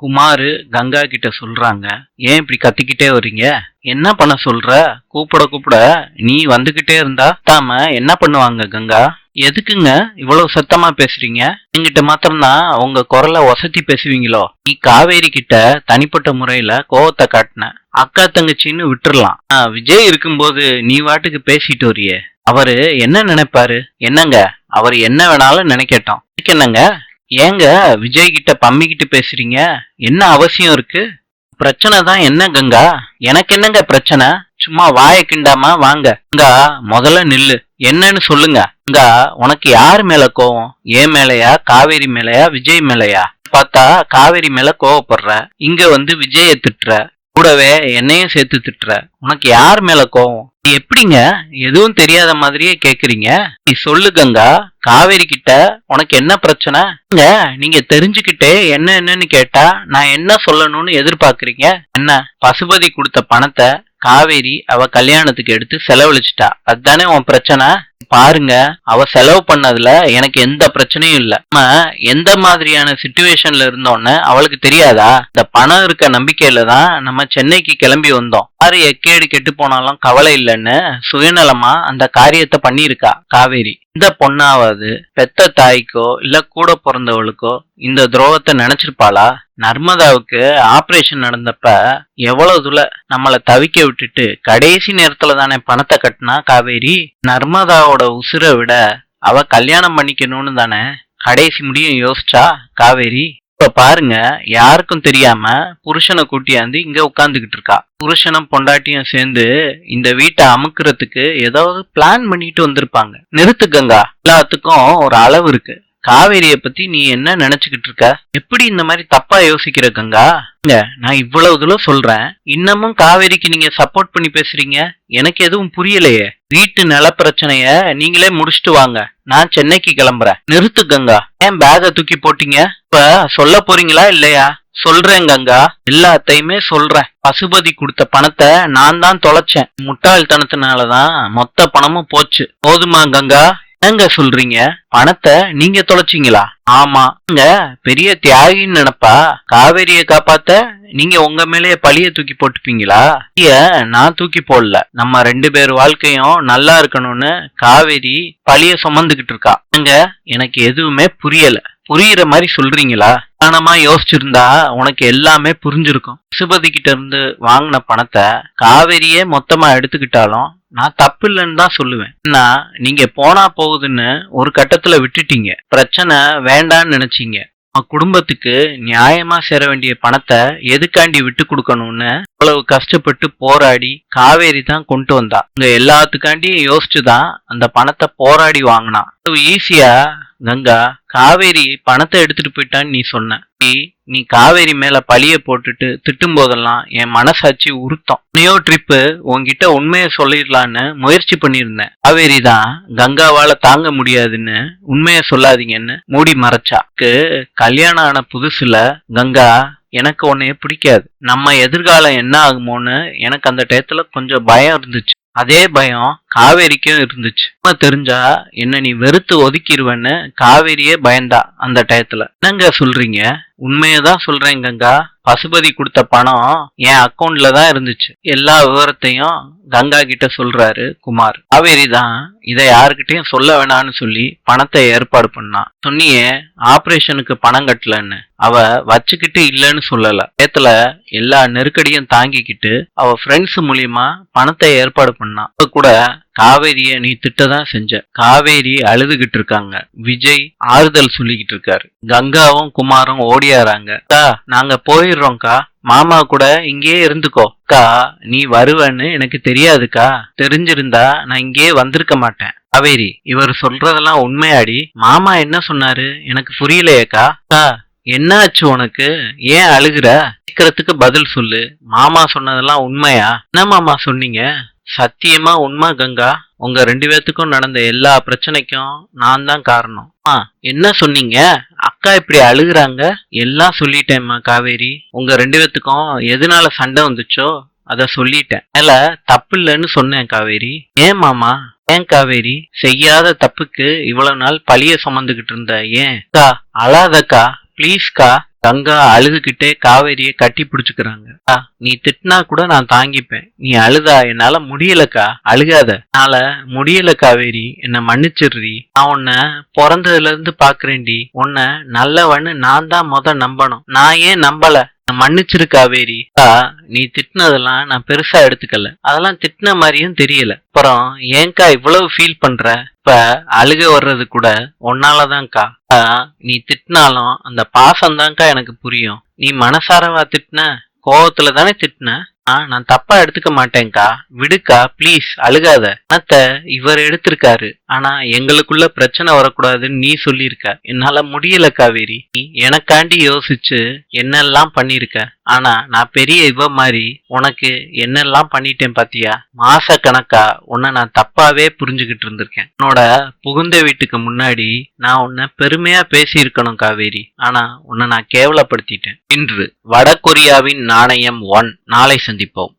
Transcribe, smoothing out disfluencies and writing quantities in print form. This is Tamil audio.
குமாரு கங்கா கிட்ட சொல்றாங்க. ஏன் இப்படி கத்திக்கிட்டே வர்றீங்க? என்ன பண்ண சொல்ற? கூப்பிட கூப்பிட நீ வந்துகிட்டே இருந்தா தாம என்ன பண்ணுவாங்க கங்கா? எதுக்குங்க இவ்வளவு சத்தமா பேசுறீங்க? என்கிட்ட மாத்திரம்தான் உங்க குரலை ஒசத்தி பேசுவீங்களோ? நீ காவேரி கிட்ட தனிப்பட்ட முறையில கோவத்தை காட்டின. அக்கா தங்கச்சின்னு விட்டுறலாம். விஜய் இருக்கும்போது நீ வாட்டுக்கு பேசிட்டு வரியே, அவரு என்ன நினைப்பாரு? என்னங்க, அவர் என்ன வேணாலும் நினைக்கட்டும். இதுக்கு என்னங்க? ஏங்க விஜய் கிட்ட பம்மிக்கிட்டு பேசுறீங்க? என்ன அவசியம் இருக்கு? பிரச்சனை தான் என்ன கங்கா? எனக்கு என்னங்க பிரச்சனை? சும்மா வாய கிண்டாம வாங்க. கங்கா முதல்ல நில்லு. என்னன்னு சொல்லுங்க. கங்கா, உனக்கு யாரு மேல கோவம்? ஏன் மேலையா, காவேரி மேலையா, விஜய் மேலையா? பார்த்தா காவேரி மேல கோவப்படுற, இங்க வந்து விஜய திட்டுற, கூடவே என்னையும் சேர்த்து திட்டுற. உனக்கு யார் மேல கோவம்? நீ எப்படிங்க எதுவும் தெரியாத மாதிரியே கேக்குறீங்க? நீ சொல்லு கங்கா, காவேரி கிட்ட உனக்கு என்ன பிரச்சனை? நீங்க தெரிஞ்சுக்கிட்டே என்னன்னு கேட்டா நான் என்ன சொல்லணும்னு எதிர்பார்க்கறீங்க? என்ன, பசுபதி கொடுத்த பணத்தை காவேரி அவ கல்யாணத்துக்கு எடுத்து செலவழிச்சிட்டா, அதுதானே உன் பிரச்சனை? பாருங்க, அவ செலவு பண்ணதுல எனக்கு எந்த பிரச்சனையும் இல்ல. நம்ம எந்த மாதிரியான சிச்சுவேஷன்ல இருந்தோன்னு அவளுக்கு தெரியாதா? இந்த பணம் இருக்க நம்பிக்கையில தான் நம்ம சென்னைக்கு கிளம்பி வந்தோம். யாரு எக்கேடு கெட்டு போனாலும் கவலை இல்லைன்னு சுயநலமா அந்த காரியத்தை பண்ணியிருக்கா காவேரி. இந்த பொண்ணாவது பெத்த தாய்க்கோ இல்ல கூட பிறந்தவளுக்கோ இந்த துரோகத்தை நினைச்சிருப்பாளா? நர்மதாவுக்கு ஆபரேஷன் நடந்தப்ப எவ்வளவு தூர நம்மளை தவிக்க விட்டுட்டு கடைசி நேரத்துல தானே பணத்தை கட்டினா காவேரி. நர்மதாவோட உசுரை விட அவ கல்யாணம் பண்ணிக்கணும்னு தானே கடைசி முடியும் யோசிச்சா காவேரி. இப்ப பாருங்க, யாருக்கும் தெரியாம புருஷனை கூட்டியாந்து இங்க உட்கார்ந்துகிட்டு இருக்கா. புருஷனும் பொண்டாட்டியும் சேர்ந்து இந்த வீட்டை அமுக்குறதுக்கு ஏதாவது பிளான் பண்ணிட்டு வந்திருப்பாங்க. நிறுத்துக்கங்கா, எல்லாத்துக்கும் ஒரு அளவு இருக்கு. காவேரிய பத்தி நீ என்ன நினைச்சுக்கிட்டு இருக்க? எப்படி இந்த மாதிரி தப்பா யோசிக்கிற கங்கா? நான் இவ்வளவு தூரம் சொல்றேன், இன்னமும் காவேரிக்கு நீங்க சப்போர்ட் பண்ணி பேசுறீங்க. எனக்கு எதுவும் புரியலையே. வீட்டு நில பிரச்சனைய நீங்களே முடிச்சுட்டு வாங்க, நான் சென்னைக்கு கிளம்புறேன். நிறுத்து கங்கா, ஏன் பேக தூக்கி போட்டீங்க? இப்ப சொல்ல போறீங்களா இல்லையா? சொல்றேன் கங்கா, எல்லாத்தையுமே சொல்றேன். பசுபதி கொடுத்த பணத்தை நான் தான் தொலைச்சேன். முட்டாள்தனத்தினாலதான் மொத்த பணமும் போச்சு. போதுமா கங்கா? என்னங்க சொல்றீங்க? பணத்தை நீங்க தொலைச்சிங்களா? ஆமா. நீங்க பெரிய தியாகின்னு நினைப்பா காவேரிய காப்பாத்த நீங்க உங்க மேலேயே பழிய தூக்கி போட்டுப்பீங்களா? நான் தூக்கி போடல. நம்ம 2 பேர் வாழ்க்கையும் நல்லா இருக்கணும்னு காவேரி பழிய சுமந்துகிட்டு இருக்கா. எனக்கு எதுவுமே புரியல. புரியுற மாதிரி சொல்றீங்களா? தானமா யோசிச்சிருந்தா உனக்கு எல்லாமே புரிஞ்சிருக்கும். பசுபதி கிட்ட இருந்து வாங்கின பணத்தை காவேரியே மொத்தமா எடுத்துக்கிட்டாலும் நான் தப்பு இல்லைன்னு தான் சொல்லுவேன். நீங்க போனா போகுதுன்னு ஒரு கட்டத்துல விட்டுட்டீங்க. பிரச்சனை வேண்டான்னு நினைச்சீங்க. குடும்பத்துக்கு நியாயமா சேர வேண்டிய பணத்தை எதுக்காண்டி விட்டு கொடுக்கணும்னு அவ்வளவு கஷ்டப்பட்டு போராடி காவேரி தான் கொண்டு வந்தா. இங்க எல்லாத்துக்காண்டியும் யோசிச்சுதான் அந்த பணத்தை போராடி வாங்கினா. ஈஸியா கங்கா காவேரி பணத்தை எடுத்துட்டு போயிட்டான்னு நீ சொன்ன. நீ காவேரி மேல பழிய போட்டுட்டு திட்டும் போதெல்லாம் என் மனசாட்சி உறுத்தம். நீயோ ட்ரிப்பு உன்கிட்ட உண்மையை சொல்லிடலான்னு முயற்சி பண்ணிருந்தேன். காவேரி தான் கங்காவால தாங்க முடியாதுன்னு உண்மையை சொல்லாதீங்கன்னு மூடி மறைச்சா. கல்யாணம் ஆன புதுசுல கங்கா எனக்கு உன்னைய பிடிக்காது, நம்ம எதிர்காலம் என்ன ஆகுமோன்னு எனக்கு அந்த டயத்துல கொஞ்சம் பயம் இருந்துச்சு. அதே பயம் காவேரிக்கும் இருந்துச்சு. தெரிஞ்சா என்ன நீ வெறுத்து ஒதுக்கிடுவேன்னு காவேரியே பயந்தா அந்த டயத்துல. என்னங்க சொல்றீங்க? உண்மையதான் சொல்றேன் கங்கா. பசுபதி கொடுத்த பணம் என் அக்கௌண்ட்ல தான் இருந்துச்சு. எல்லா விவரத்தையும் கங்கா கிட்ட சொல்றாரு குமார். காவேரி தான் இதை யாருக்கிட்டையும் சொல்ல வேணான்னு சொல்லி பணத்தை ஏற்பாடு பண்ணா. சொன்னியே ஆபரேஷனுக்கு பணம் கட்டலன்னு, அவ வச்சுக்கிட்டு இல்லைன்னு சொல்லல. நேத்துல எல்லா நெருக்கடியும் தாங்கிக்கிட்டு அவ ஃப்ரெண்ட்ஸ் மூலியமா பணத்தை ஏற்பாடு பண்ணா. அவ கூட காவேரிய நீ திட்டதான் செஞ்ச. காவேரி அழுதுகிட்டு இருக்காங்க. விஜய் ஆறுதல் சொல்லிக்கிட்டு இருக்காரு. கங்காவும் குமாரும் ஓடியாராங்க. நாங்க போயிடுறோம்க்கா, மாமா கூட இங்கேயே இருந்துக்கோ. அக்கா நீ வருவன்னு எனக்கு தெரியாதுக்கா, தெரிஞ்சிருந்தா நான் இங்கேயே வந்திருக்க மாட்டேன். காவேரி, இவர் சொல்றதெல்லாம் உண்மையாடி? மாமா என்ன சொன்னாரு எனக்கு புரியலையேக்கா. அக்கா என்னாச்சு உனக்கு? ஏன் அழுகுற? கேட்கறதுக்கு பதில் சொல்லு. மாமா சொன்னதெல்லாம் உண்மையா? என்ன மாமா சொன்னீங்க? சத்தியமா உண்மை கங்கா. உங்க 2 பேத்துக்கும் நடந்த எல்லா பிரச்சனைக்கும் நான் தான் காரணம். என்ன சொன்னீங்க? அக்கா இப்படி அழுகுறாங்க. எல்லாம் சொல்லிட்டேம்மா காவேரி. உங்க 2 பேத்துக்கும் எதனால சண்டை வந்துச்சோ அத சொல்லிட்டேன். மேல தப்பு இல்லைன்னு சொன்னேன் காவேரி. ஏன் மாமா? ஏன் காவேரி? செய்யாத தப்புக்கு இவ்வளவு நாள் பழிய சுமந்துகிட்டு இருந்த ஏன்? அக்கா அழாதக்கா ப்ளீஸ்க்கா. கங்கா அழுதுகிட்டே காவேரிய கட்டி பிடிச்சுக்கிறாங்க. நீ திட்டினா கூட நான் தாங்கிப்பேன். நீ அழுதா என்னால முடியலக்கா. அழுகாத. என்னால முடியல காவேரி, என்ன மன்னிச்சிடுறி. நான் உன்னை பிறந்ததுல இருந்து பாக்குறேன்டி. உன்னை நல்லவன்னு நான் தான் நம்பணும். நான் ஏன் நம்பல? மன்னிச்சிரு காவேரி. நீ திட்டினதெல்லாம் நான் பெருசா எடுத்துக்கல. அதெல்லாம் திட்டின மாதிரியும் தெரியல. அப்புறம் ஏன்க்கா இவ்வளவு ஃபீல் பண்ற? இப்ப அழுக வர்றது கூட உன்னாலதான்க்கா. நீ திட்டினாலும் அந்த பாசம் தான்க்கா எனக்கு புரியும். நீ மனசாரவா திட்டின? கோவத்துல தானே திட்டின? நான் தப்பா எடுத்துக்க மாட்டேன்க்கா. விடுக்கா ப்ளீஸ், அழுகாத. பணத்தை இவர் எடுத்திருக்காரு. ஆனா எங்களுக்குள்ள பிரச்சனை வரக்கூடாதுன்னு நீ சொல்லியிருக்க. என்னால முடியல காவேரி. நீ எனக்காண்டி யோசிச்சு என்னெல்லாம் பண்ணிருக்க. ஆனா நான் பெரிய இவ மாதிரி உனக்கு என்னெல்லாம் பண்ணிட்டேன் பாத்தியா? மாச கணக்கா உன்னை நான் தப்பாவே புரிஞ்சுகிட்டு இருந்திருக்கேன். உன்னோட புகுந்த வீட்டுக்கு முன்னாடி நான் உன்னை பெருமையா பேசி இருக்கணும் காவேரி. ஆனா உன்னை நான் கேவலப்படுத்திட்டேன். இன்று வட கொரியாவின் நாணயம் 1. நாளை சந்திப்போம்.